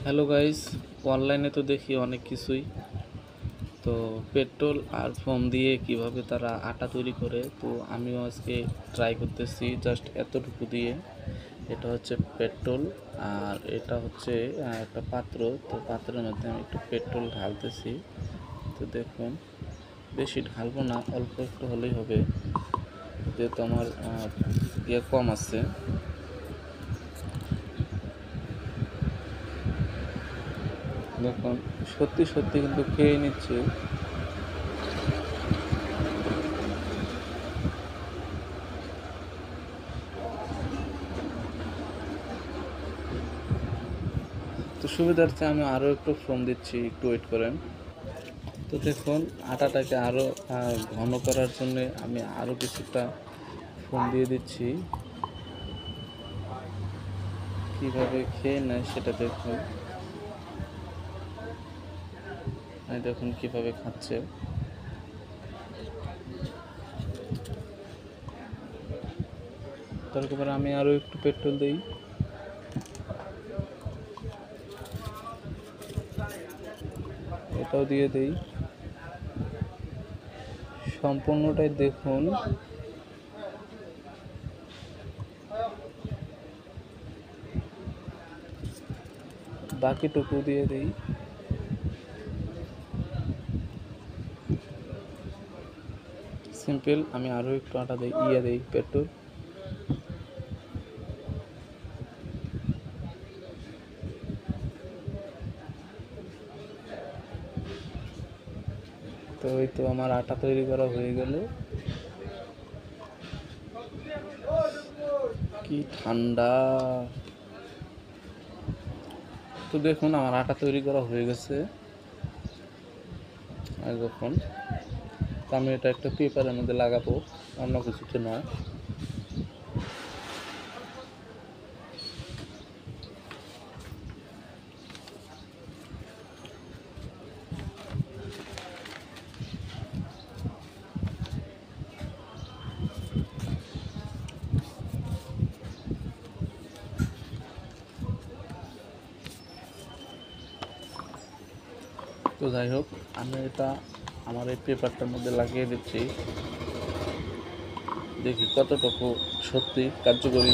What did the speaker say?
Hello guys, অনলাইনে তো দেখি অনেক কিছুই। তো পেট্রোল আর ফোম দিয়ে কিভাবে তারা আটা তৈরি করে, তো আমিও আজকে ট্রাই করতেছি জাস্ট এতটুকু দিয়ে। এটা হচ্ছে পেট্রোল, আর এটা হচ্ছে একটা পাত্র। তো পাত্রের মধ্যে আমি একটু পেট্রোল ঢালতেছি। তো দেখুন, বেশি ঢালবো না, অল্প একটু হলেই হবে, যেহেতু আমার ইয়ে কম আছে। দেখুন, সত্যি সত্যি কিন্তু খেয়ে নিচ্ছে। তো সুবিধার্থে আমি আরও একটু ফোম দিচ্ছি, একটু ওয়েট করেন। তো দেখুন, আটাটাকে আরও ঘন করার জন্য আমি আরও কিছুটা ফোম দিয়ে দিচ্ছি। কিভাবে খেয়ে নেয় সেটা দেখুন। দেখুন কিভাবে খাচ্ছে। তারপরে আমি আরও একটু পেট্রোল দিই। এটাও দিয়ে দিই। সম্পূর্ণটাই দেখুন। বাকিটুকু দিয়ে দিই। সিম্পল। আমি আরও একটু আটা দিই, দিই পেট্রোল। তো এই তো আমার আটা তৈরি করা হয়ে গেল। কি ঠান্ডা! তো দেখুন, আমার আটা তৈরি করা হয়ে গেছে। আর দেখুন, তো আমি এটা একটা পেপারের মধ্যে লাগাবো, অন্য কিছুতে নয়। তো যাই হোক, আমি এটা আমার এই পেপারটার মধ্যে লাগিয়ে দিচ্ছি। দেখি কতটুকু সত্যি কার্যকরী।